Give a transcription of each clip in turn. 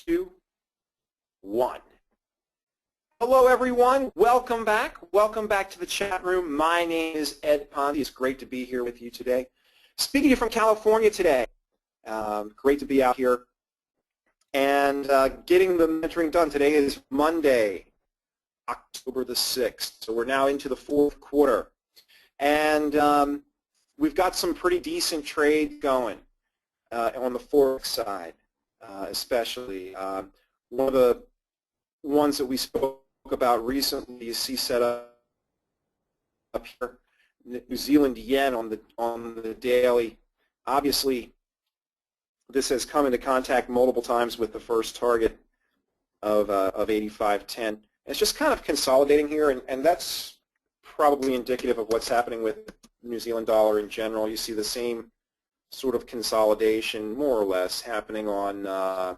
2, 1. Hello, everyone. Welcome back. Welcome back to the chat room. My name is Ed Ponte. It's great to be here with you today. Speaking to you from California today. Great to be out here and getting the mentoring done. Today is Monday, October the 6th. So we're now into the fourth quarter. And we've got some pretty decent trades going on the Forex side, especially. One of the ones that we spoke about recently, you see set up here, New Zealand yen on the daily. Obviously, this has come into contact multiple times with the first target of 85.10. It's just kind of consolidating here, and that's probably indicative of what's happening with the New Zealand dollar in general. You see the same sort of consolidation, more or less, happening on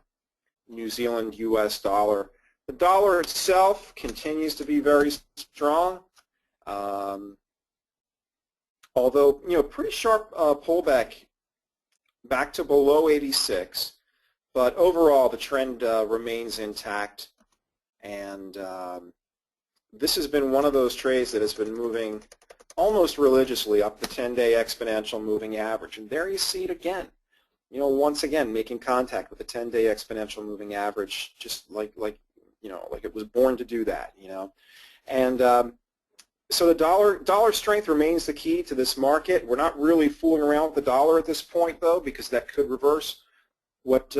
New Zealand US dollar. The dollar itself continues to be very strong, although, pretty sharp pullback back to below 86, but overall the trend remains intact, and this has been one of those trades that has been moving almost religiously up the 10-day exponential moving average, and there you see it again. Once again making contact with the 10-day exponential moving average, just like it was born to do that, And so the dollar strength remains the key to this market. We're not really fooling around with the dollar at this point, though, because that could reverse. What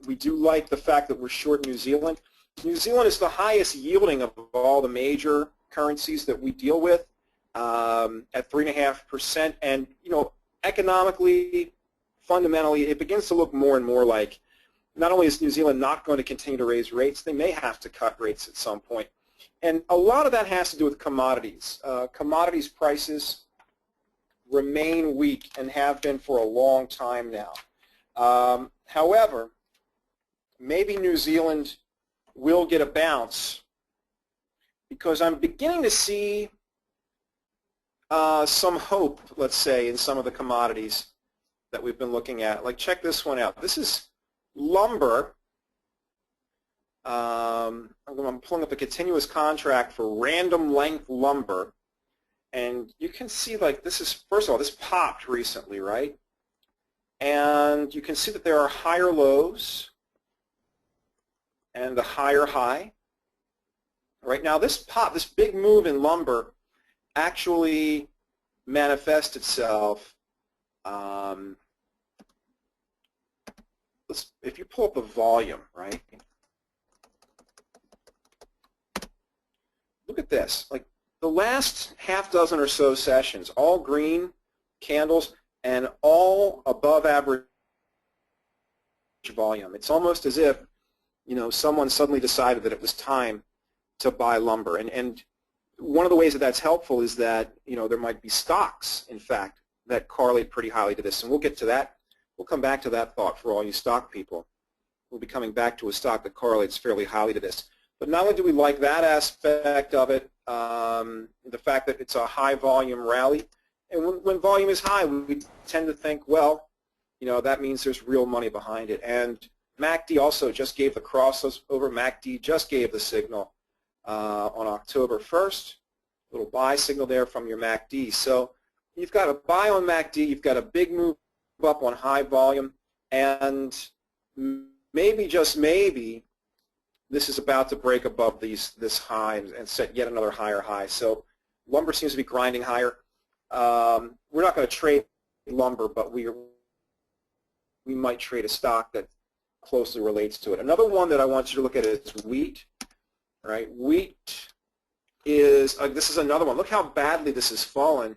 we do like the fact that we're short New Zealand. New Zealand is the highest yielding of all the major currencies that we deal with at 3.5%. And economically, fundamentally, it begins to look more and more like not only is New Zealand not going to continue to raise rates, they may have to cut rates at some point. And a lot of that has to do with commodities. Commodities prices remain weak and have been for a long time now. However, maybe New Zealand will get a bounce because I'm beginning to see some hope, let's say, in some of the commodities that we've been looking at. Like, check this one out. This is lumber. I'm pulling up a continuous contract for random length lumber, and you can see, like, this is, first of all, this popped recently, right? And you can see that there are higher lows and a higher high. Right now, this pop, this big move in lumber actually manifests itself. If you pull up the volume, right? Look at this. Like the last half dozen or so sessions, all green candles and all above average volume. It's almost as if, someone suddenly decided that it was time to buy lumber. And one of the ways that that's helpful is that, there might be stocks, in fact, that correlate pretty highly to this. And we'll get to that. We'll come back to that thought for all you stock people. We'll be coming back to a stock that correlates fairly highly to this. But not only do we like that aspect of it, the fact that it's a high volume rally, and when volume is high, we tend to think, well, that means there's real money behind it. And MACD also just gave the crossover. MACD just gave the signal on October 1st, little buy signal there from your MACD. So you've got a buy on MACD, you've got a big move up on high volume, and maybe, just maybe, this is about to break above this high and set yet another higher high. So lumber seems to be grinding higher. We're not going to trade lumber, but we might trade a stock that closely relates to it. Another one that I want you to look at is wheat. Right? Wheat is, this is another one. Look how badly this has fallen.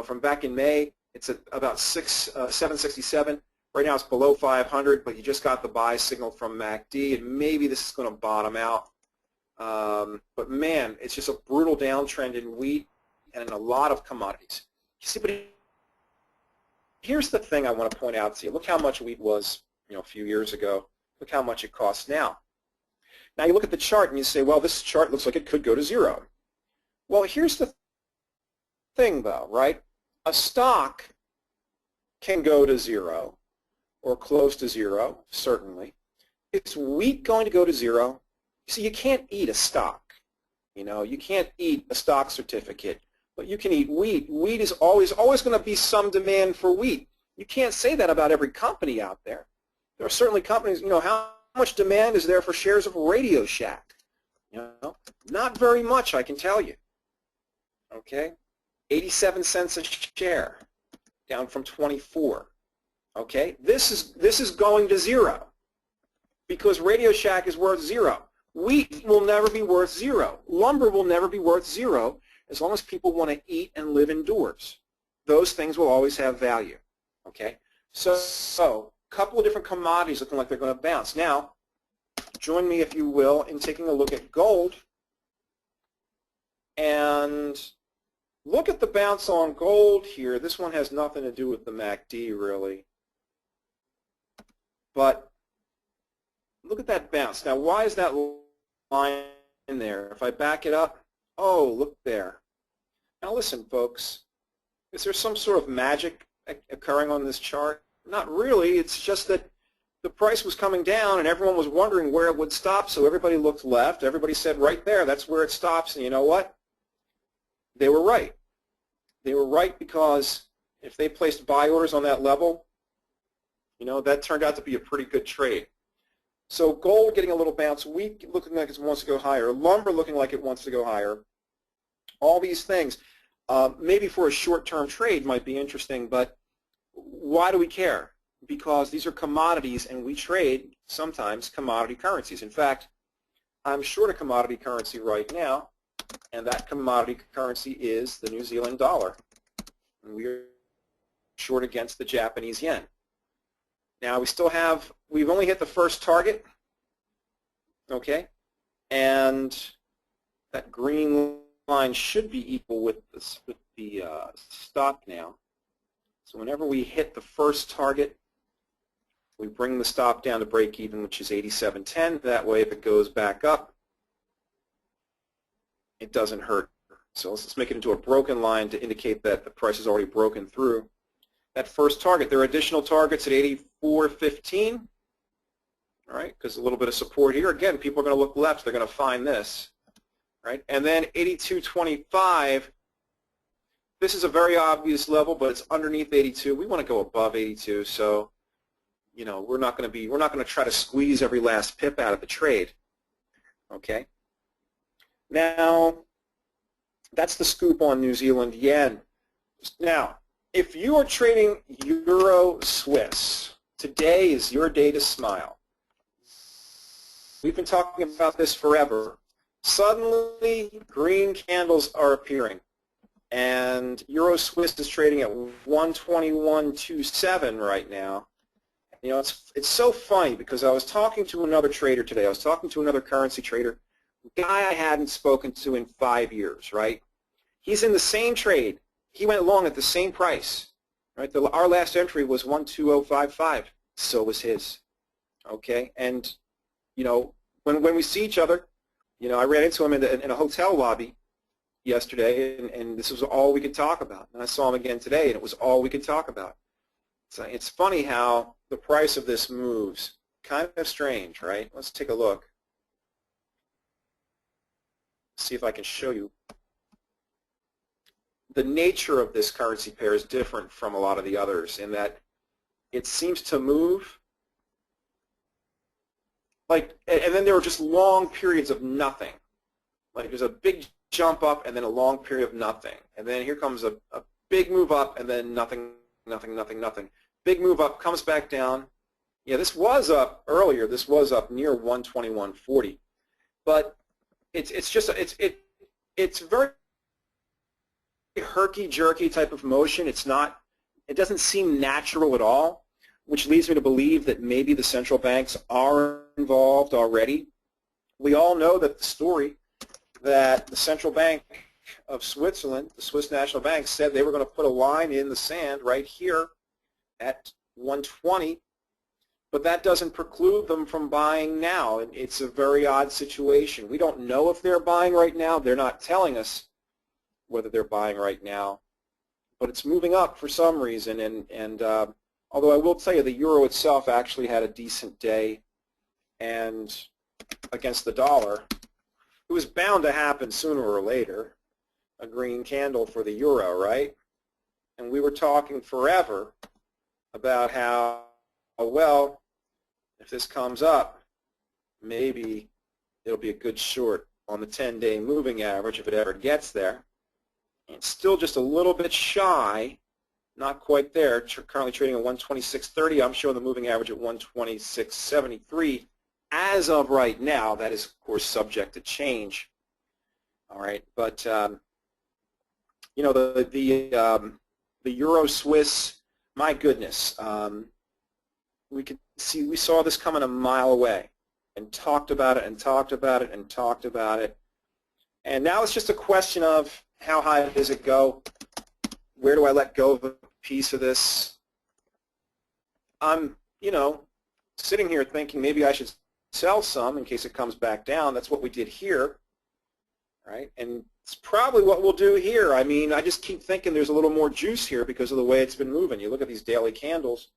From back in May, it's at about 767. Right now it's below 500, but you just got the buy signal from MACD, and maybe this is going to bottom out. But man, it's just a brutal downtrend in wheat and in a lot of commodities. You see, but here's the thing I want to point out to you. Look how much wheat was, a few years ago. Look how much it costs now. Now you look at the chart and you say, well, this chart looks like it could go to zero. Well, here's the thing, though, right? A stock can go to zero or close to zero, certainly. Is wheat going to go to zero? You see, you can't eat a stock. You can't eat a stock certificate, but you can eat wheat. Wheat is always going to be some demand for wheat. You can't say that about every company out there. There are certainly companies, how much demand is there for shares of Radio Shack? Not very much, I can tell you. Okay? 87 cents a share, down from 24. Okay? This is going to zero because Radio Shack is worth zero. Wheat will never be worth zero. Lumber will never be worth zero as long as people want to eat and live indoors. Those things will always have value. Okay? So a couple of different commodities looking like they're going to bounce. Now, join me, if you will, in taking a look at gold. And look at the bounce on gold here. This one has nothing to do with the MACD, really. But look at that bounce. Now, why is that line in there? If I back it up, oh, look there. Now, listen, folks. Is there some sort of magic occurring on this chart? Not really. It's just that the price was coming down, and everyone was wondering where it would stop, so everybody looked left. Everybody said, right there, that's where it stops. And you know what? They were right. They were right because if they placed buy orders on that level, that turned out to be a pretty good trade. So gold getting a little bounce, wheat looking like it wants to go higher, lumber looking like it wants to go higher. All these things, maybe for a short-term trade might be interesting, but why do we care? Because these are commodities, and we trade sometimes commodity currencies. In fact, I'm short a commodity currency right now, and that commodity currency is the New Zealand dollar. And we're short against the Japanese yen. Now, we've only hit the first target, okay? And that green line should be equal with the stop now. So whenever we hit the first target, we bring the stop down to break even, which is 87.10. That way, if it goes back up, it doesn't hurt. So let's make it into a broken line to indicate that the price is already broken through that first target. There are additional targets at 84.15, all right, because a little bit of support here. Again, people are going to look left. They're going to find this, right? And then 82.25. This is a very obvious level, but it's underneath 82. We want to go above 82, so we're not going to try to squeeze every last pip out of the trade. Okay. Now, that's the scoop on New Zealand yen. Now, if you are trading Euro Swiss, today is your day to smile. We've been talking about this forever. Suddenly, green candles are appearing, and Euro Swiss is trading at 121.27 right now. It's so funny because I was talking to another trader today. I was talking to another currency trader, a guy I hadn't spoken to in 5 years, right? He's in the same trade. He went along at the same price, right? Our last entry was 120.55. So was his, okay? And, when we see each other, I ran into him in a hotel lobby yesterday, and this was all we could talk about. And I saw him again today, and it was all we could talk about. So it's funny how the price of this moves. Kind of strange, right? Let's take a look. See if I can show you. The nature of this currency pair is different from a lot of the others in that it seems to move and then there were just long periods of nothing. Like there's a big jump up and then a long period of nothing. And then here comes a big move up and then nothing, nothing, nothing, nothing. Big move up, comes back down. Yeah, this was up earlier. This was up near 121.40. But it's very herky-jerky type of motion. It doesn't seem natural at all, which leads me to believe that maybe the central banks are involved already. We all know that the story that the central bank of Switzerland, the Swiss National Bank, said they were going to put a line in the sand right here at 120, but that doesn't preclude them from buying now. It's a very odd situation. We don't know if they're buying right now. They're not telling us whether they're buying right now, but it's moving up for some reason. And although I will tell you the euro itself actually had a decent day and against the dollar, it was bound to happen sooner or later, a green candle for the euro, right? And we were talking forever about how, well, if this comes up, maybe it'll be a good short on the 10-day moving average if it ever gets there. And it's still just a little bit shy, not quite there, currently trading at 126.30. I'm showing the moving average at 126.73 as of right now. That is, of course, subject to change. All right, but you know, the Euro Swiss, my goodness, we saw this coming a mile away, and talked about it and talked about it and talked about it, and now it's just a question of how high does it go? Where do I let go of a piece of this? I'm, you know, sitting here thinking maybe I should sell some in case it comes back down. That's what we did here, right? And it's probably what we'll do here. I mean, I just keep thinking there's a little more juice here because of the way it's been moving. You look at these daily candles,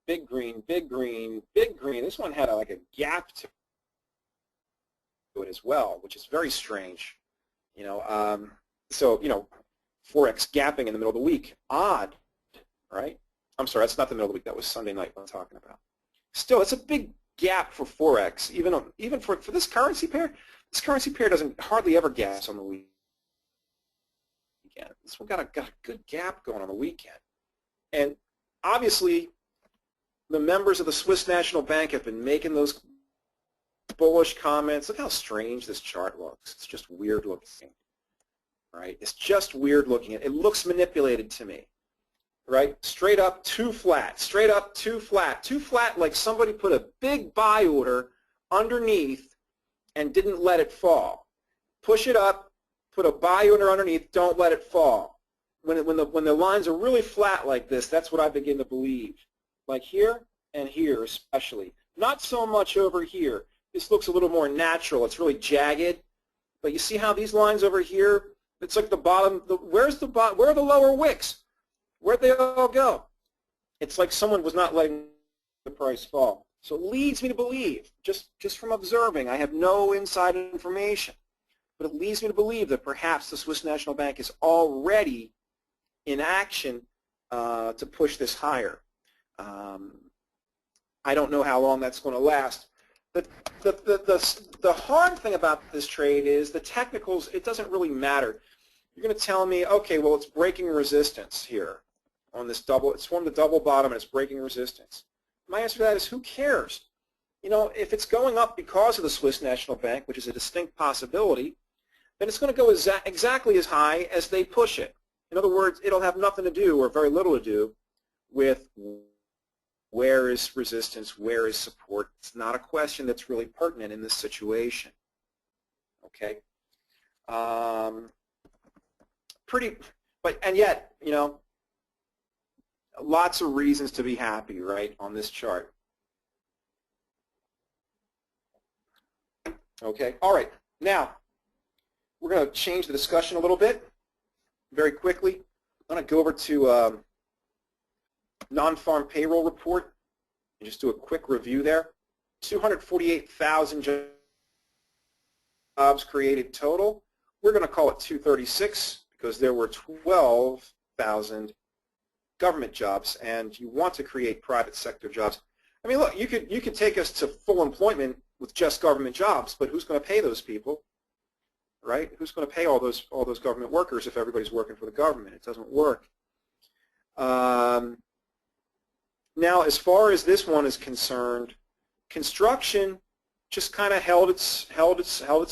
big green, big green, big green. This one had like a gap to it as well, which is very strange. You know, so, you know, Forex gapping in the middle of the week. Odd, right? I'm sorry, that's not the middle of the week. That was Sunday night I'm talking about. Still, it's a big gap for Forex, even for this currency pair. This currency pair doesn't hardly ever gas on the weekend. This one got a good gap going on the weekend. And obviously, the members of the Swiss National Bank have been making those bullish comments. Look how strange this chart looks. It's just weird looking, right? It's just weird looking. It looks manipulated to me, right? Straight up, too flat. Straight up, too flat. Too flat like somebody put a big buy order underneath and didn't let it fall. Push it up, put a buy order underneath, don't let it fall. When the lines are really flat like this, that's what I begin to believe. Like here and here especially. Not so much over here. This looks a little more natural. It's really jagged. But you see how these lines over here, it's like the bottom, where are the lower wicks? Where'd they all go? It's like someone was not letting the price fall. So it leads me to believe, just from observing, I have no inside information, but it leads me to believe that perhaps the Swiss National Bank is already in action to push this higher. I don't know how long that's going to last. The hard thing about this trade is the technicals, it doesn't really matter. You're going to tell me, okay, well, it's breaking resistance here on this double. It's formed a double bottom and it's breaking resistance. My answer to that is, who cares? You know, if it's going up because of the Swiss National Bank, which is a distinct possibility, then it's going to go exactly as high as they push it. In other words, it'll have nothing to do, or very little to do, with where is resistance, where is support. It's not a question that's really pertinent in this situation. Okay? And yet, you know, lots of reasons to be happy, right, on this chart. Okay, all right. Now, we're going to change the discussion a little bit very quickly. I'm going to go over to non-farm payroll report and just do a quick review there. 248,000 jobs created total. We're going to call it 236 because there were 12,000 government jobs, and you want to create private sector jobs. I mean, look, you could take us to full employment with just government jobs, but who's going to pay those people, right? Who's going to pay all those government workers if everybody's working for the government? It doesn't work. Now, as far as this one is concerned, construction just kind of held its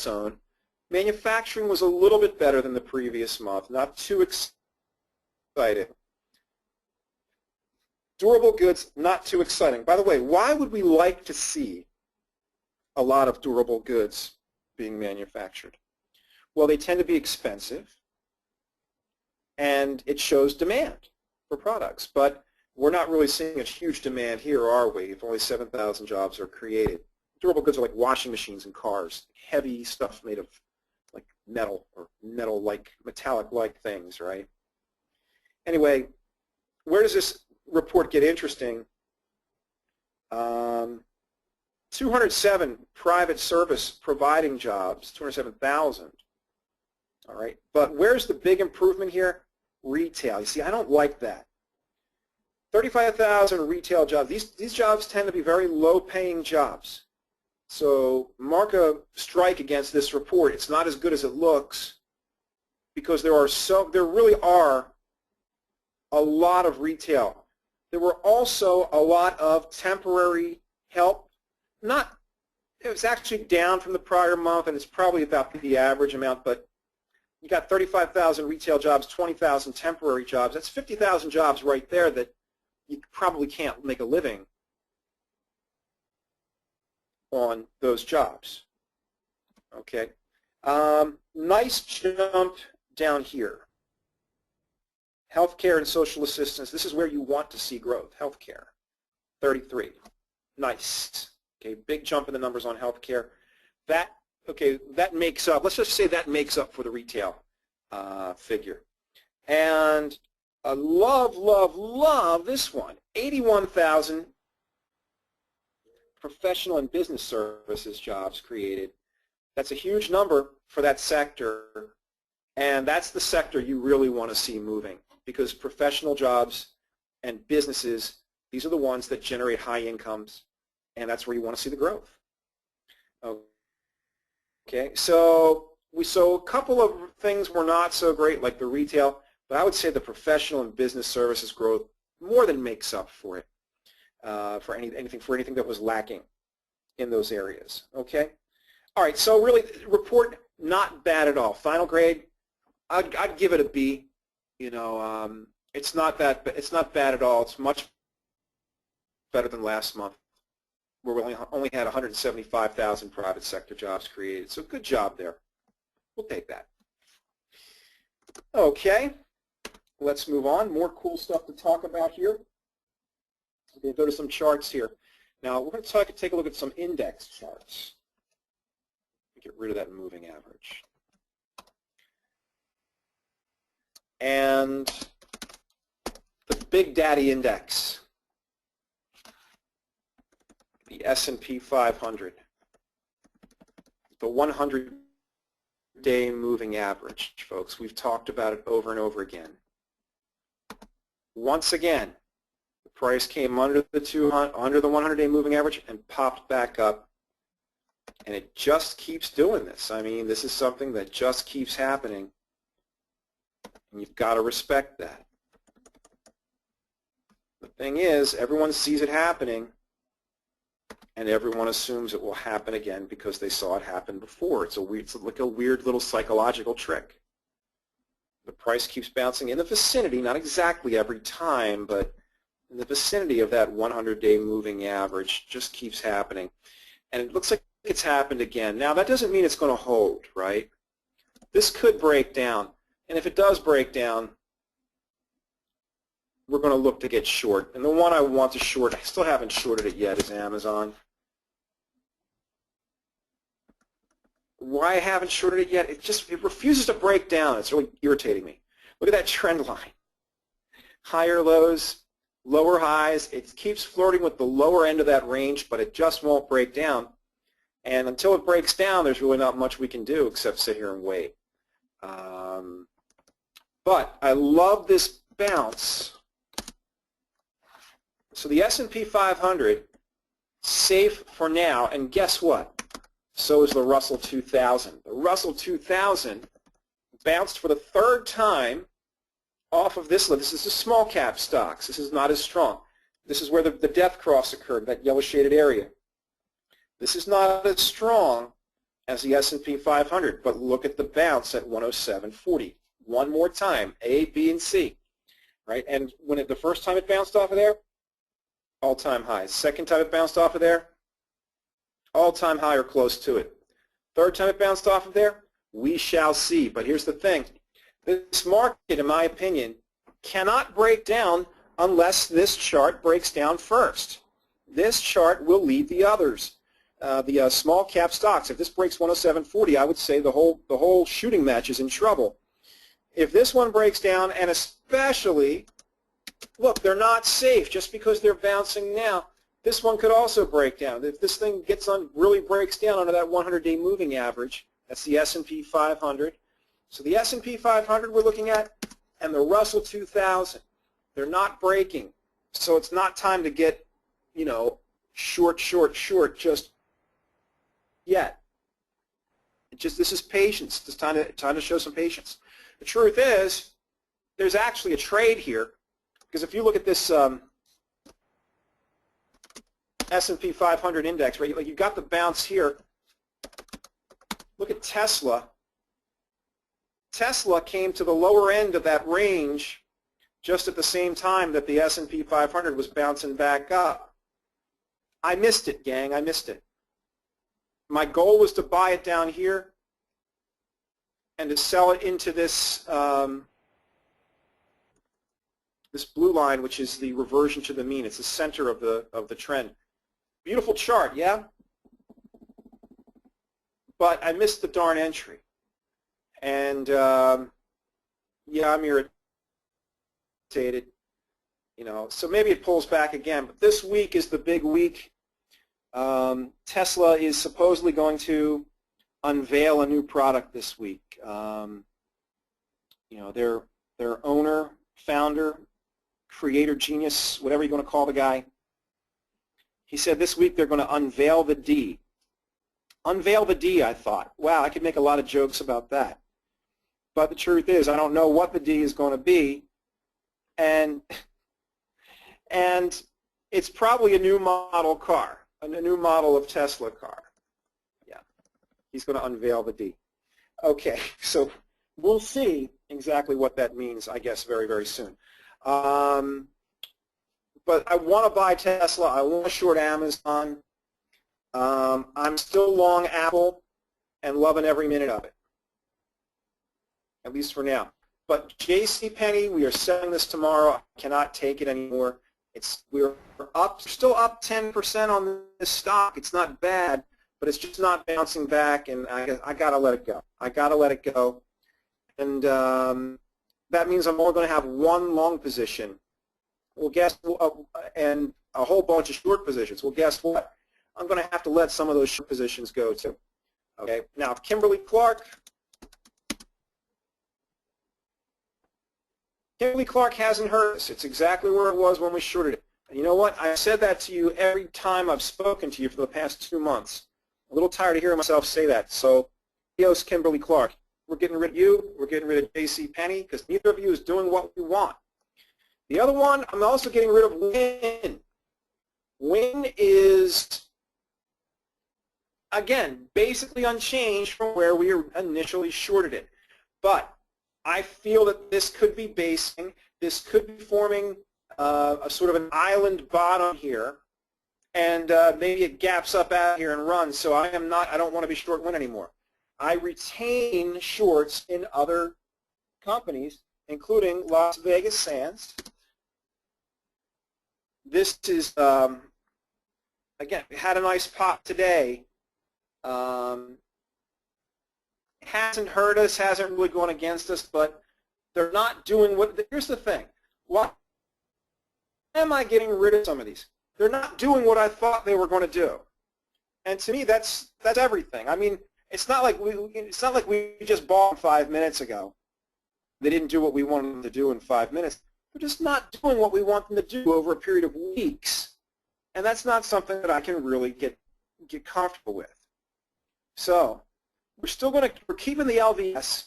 own. Manufacturing was a little bit better than the previous month, not too exciting. Durable goods, not too exciting. By the way, why would we like to see a lot of durable goods being manufactured? Well, they tend to be expensive, and it shows demand for products. But we're not really seeing a huge demand here, are we, if only 7,000 jobs are created? Durable goods are like washing machines and cars, heavy stuff made of like metal or metal-like, metallic-like things, right? Anyway, where does this report get interesting? 207 private service providing jobs, 207,000. All right, but where's the big improvement here? Retail. You see, I don't like that. 35,000 retail jobs. These jobs tend to be very low-paying jobs. So mark a strike against this report. It's not as good as it looks because there really are a lot of retail. There were also a lot of temporary help. It was actually down from the prior month, and it's probably about the average amount, but you got 35,000 retail jobs, 20,000 temporary jobs. That's 50,000 jobs right there that you probably can't make a living on those jobs. Okay. Nice jump down here. Healthcare and social assistance. This is where you want to see growth. Healthcare, 33. Nice. Okay, big jump in the numbers on healthcare. That makes up. Let's just say that makes up for the retail figure. And I love this one. 81,000 professional and business services jobs created. That's a huge number for that sector, and that's the sector you really want to see moving, because professional jobs and businesses, these are the ones that generate high incomes, and that's where you want to see the growth. Okay, so we saw a couple of things were not so great, like the retail, but I would say the professional and business services growth more than makes up for it, for anything that was lacking in those areas. Okay, all right. So really, report not bad at all. Final grade, I'd give it a B. You know, it's not bad at all. It's much better than last month, where we only had 175,000 private sector jobs created. So good job there. We'll take that. Okay, let's move on. More cool stuff to talk about here. We're going to go to some charts here. Now, we're going to take a look at some index charts. Get rid of that moving average. And the Big Daddy Index, the S&P 500, the 100-day moving average, folks. We've talked about it over and over again. Once again, the price came under the 100-day moving average and popped back up, and it just keeps doing this. I mean, this is something that just keeps happening, and you've got to respect that. The thing is, everyone sees it happening, and everyone assumes it will happen again because they saw it happen before. It's like a weird little psychological trick. The price keeps bouncing in the vicinity, not exactly every time, but in the vicinity of that 100-day moving average. Just keeps happening. And it looks like it's happened again. Now, that doesn't mean it's going to hold, right? This could break down. And if it does break down, we're going to look to get short. And the one I want to short, I still haven't shorted it yet, is Amazon. Why I haven't shorted it yet? It refuses to break down. It's really irritating me. Look at that trend line. Higher lows, lower highs. It keeps flirting with the lower end of that range, but it just won't break down. And until it breaks down, there's really not much we can do except sit here and wait. But I love this bounce. So the S&P 500, safe for now, and guess what? So is the Russell 2000. The Russell 2000 bounced for the third time off of this level. This is the small cap stocks. This is not as strong. This is where the death cross occurred, that yellow shaded area. This is not as strong as the S&P 500, but look at the bounce at 107.40. One more time, A, B, and C, right? And when the first time it bounced off of there, all-time highs. Second time it bounced off of there, all-time high or close to it. Third time it bounced off of there, we shall see. But here's the thing. This market, in my opinion, cannot break down unless this chart breaks down first. This chart will lead the others. The small cap stocks, if this breaks 107.40, I would say the whole shooting match is in trouble. If this one breaks down, and especially, look, they're not safe just because they're bouncing now. This one could also break down. If this thing really breaks down under that 100-day moving average, that's the S&P 500. So the S&P 500 we're looking at, and the Russell 2000, they're not breaking. So it's not time to get, short just yet. This is patience. It's time to show some patience. The truth is, there's actually a trade here, because if you look at this S&P 500 index, right? Like, you've got the bounce here. Look at Tesla. Tesla came to the lower end of that range just at the same time that the S&P 500 was bouncing back up. I missed it, gang. I missed it. My goal was to buy it down here and to sell it into this this blue line, which is the reversion to the mean. It's the center of the trend. Beautiful chart, yeah? But I missed the darn entry. And yeah, I'm irritated. So maybe it pulls back again. But this week is the big week. Tesla is supposedly going to unveil a new product this week. Their owner, founder, creator, genius, whatever you want to call the guy, he said this week they're going to unveil the D. Unveil the D, I thought. Wow, I could make a lot of jokes about that. But the truth is, I don't know what the D is going to be, and it's probably a new model car, a new model of Tesla car. Yeah, he's going to unveil the D. Okay, so we'll see exactly what that means, I guess, very, very soon. But I want to buy Tesla. I want to short Amazon. I'm still long Apple and loving every minute of it, at least for now. But JCPenney, we are selling this tomorrow. I cannot take it anymore. We're still up 10% on this stock. It's not bad, but it's just not bouncing back, and I got to let it go. I got to let it go. And that means I'm only going to have one long position. Well, and a whole bunch of short positions. Well, guess what? I'm going to have to let some of those short positions go too. Okay. Now, Kimberly-Clark. Kimberly-Clark hasn't hurt us. It's exactly where it was when we shorted it. And you know what? I've said that to you every time I've spoken to you for the past 2 months. I'm a little tired of hearing myself say that. So, adios, Kimberly-Clark. We're getting rid of you. We're getting rid of JCPenney because neither of you is doing what we want. The other one, I'm also getting rid of Wynn. Wynn is, again, basically unchanged from where we initially shorted it. But I feel that this could be basing, this could be forming a sort of an island bottom here, and maybe it gaps up out here and runs. So I don't want to be short Wynn anymore. I retain shorts in other companies, including Las Vegas Sands. This is, again, it had a nice pop today. Hasn't hurt us, hasn't really gone against us, but they're not doing what, here's the thing. Why am I getting rid of some of these? They're not doing what I thought they were going to do. And to me, that's everything. I mean, it's not like we just bought them 5 minutes ago. They didn't do what we wanted them to do in 5 minutes. They're just not doing what we want them to do over a period of weeks. And that's not something that I can really get comfortable with. So we're keeping the LVS,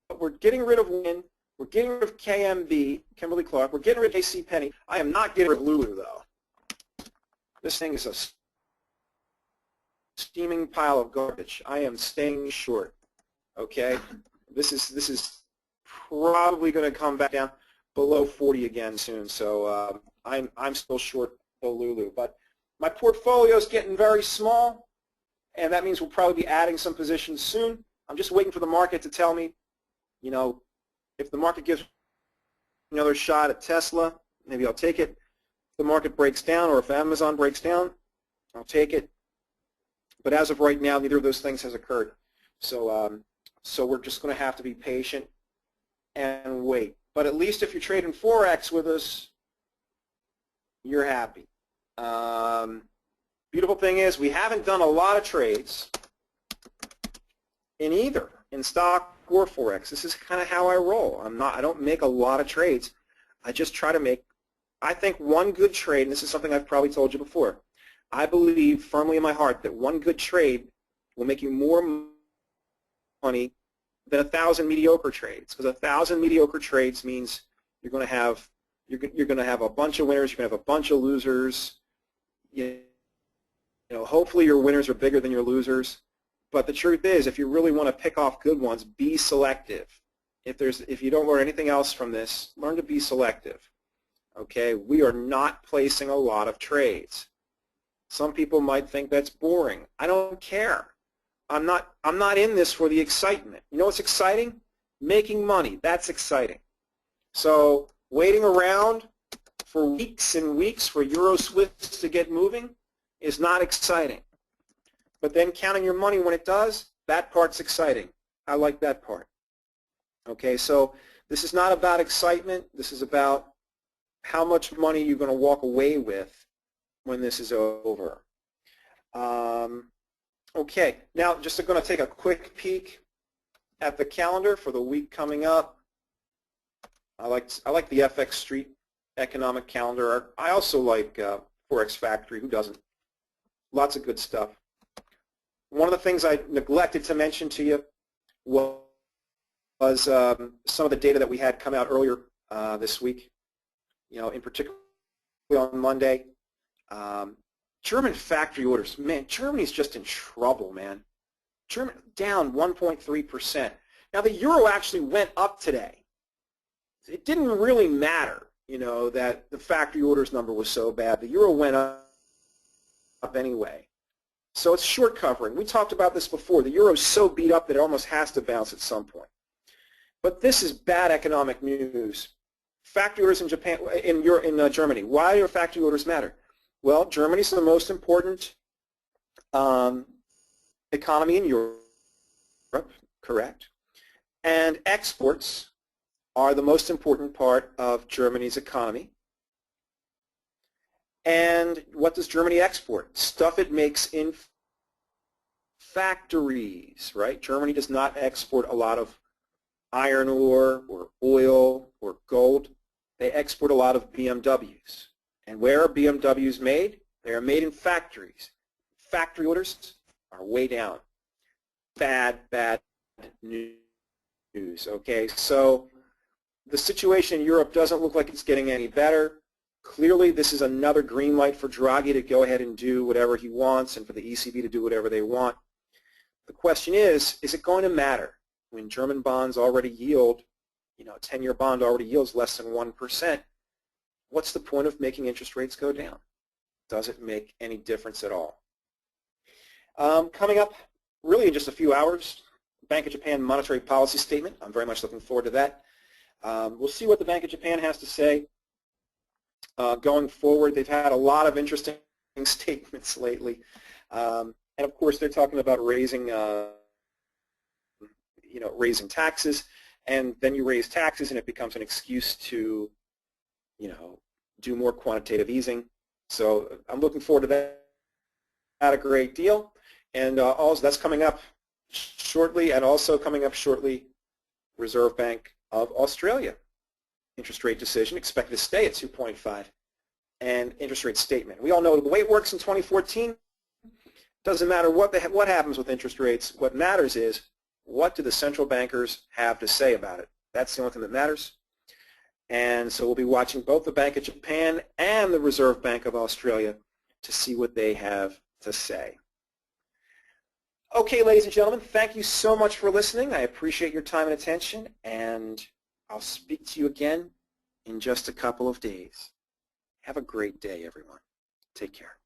but we're getting rid of Wynn. We're getting rid of KMB, Kimberly-Clark. We're getting rid of JCPenney. I am not getting rid of Lulu, though. This thing is a steaming pile of garbage. I am staying short. Okay, this is probably going to come back down below 40 again soon. So I'm still short Lulu, but my portfolio is getting very small, and that means we'll probably be adding some positions soon. I'm just waiting for the market to tell me, if the market gives another shot at Tesla, maybe I'll take it. If the market breaks down, or if Amazon breaks down, I'll take it. But as of right now, neither of those things has occurred. So so we're just going to have to be patient and wait. But at least if you're trading Forex with us, you're happy. Beautiful thing is we haven't done a lot of trades in either, in stock or Forex. This is kind of how I roll. I don't make a lot of trades. I just try to make, I think, one good trade, and this is something I've probably told you before. I believe firmly in my heart that one good trade will make you more money than 1,000 mediocre trades, because 1,000 mediocre trades means you're going to have a bunch of winners, you're going to have a bunch of losers. You know, hopefully your winners are bigger than your losers. But the truth is, if you really want to pick off good ones, be selective. If you don't learn anything else from this, learn to be selective. Okay, we are not placing a lot of trades. Some people might think that's boring. I don't care. I'm not in this for the excitement. You know what's exciting? Making money. That's exciting. So waiting around for weeks and weeks for Euro Swiss to get moving is not exciting. But then counting your money when it does, that part's exciting. I like that part. Okay, so this is not about excitement. This is about how much money you're going to walk away with when this is over. Okay, now just going to take a quick peek at the calendar for the week coming up. I like the FX Street economic calendar. I also like Forex Factory. Who doesn't? Lots of good stuff. One of the things I neglected to mention to you was some of the data that we had come out earlier this week. You know, in particular on Monday. German factory orders. Man, Germany's just in trouble, man. Germany down 1.3%. Now the euro actually went up today. It didn't really matter, you know, that the factory orders number was so bad. The euro went up anyway. So it's short covering. We talked about this before. The euro is so beat up that it almost has to bounce at some point. But this is bad economic news. Factory orders in Japan, in Germany. Why do factory orders matter? Well, Germany's the most important economy in Europe, correct? And exports are the most important part of Germany's economy. And what does Germany export? Stuff it makes in factories, right? Germany does not export a lot of iron ore or oil or gold. They export a lot of BMWs. And where are BMWs made? They are made in factories. Factory orders are way down. Bad, bad news, okay? So the situation in Europe doesn't look like it's getting any better. Clearly, this is another green light for Draghi to go ahead and do whatever he wants and for the ECB to do whatever they want. The question is it going to matter when German bonds already yield, you know, a 10-year bond already yields less than 1%? What's the point of making interest rates go down? Does it make any difference at all? Coming up really in just a few hours, Bank of Japan monetary policy statement. I'm very much looking forward to that. We'll see what the Bank of Japan has to say going forward. They've had a lot of interesting statements lately. And of course, they're talking about raising, raising taxes. And then you raise taxes and it becomes an excuse to, do more quantitative easing. So I'm looking forward to that a great deal. And also that's coming up shortly, and also coming up shortly, Reserve Bank of Australia. Interest rate decision expected to stay at 2.5, and interest rate statement. We all know the way it works in 2014, doesn't matter what happens with interest rates. What matters is, what do the central bankers have to say about it? That's the only thing that matters. And so we'll be watching both the Bank of Japan and the Reserve Bank of Australia to see what they have to say. Okay, ladies and gentlemen, thank you so much for listening. I appreciate your time and attention, and I'll speak to you again in just a couple of days. Have a great day, everyone. Take care.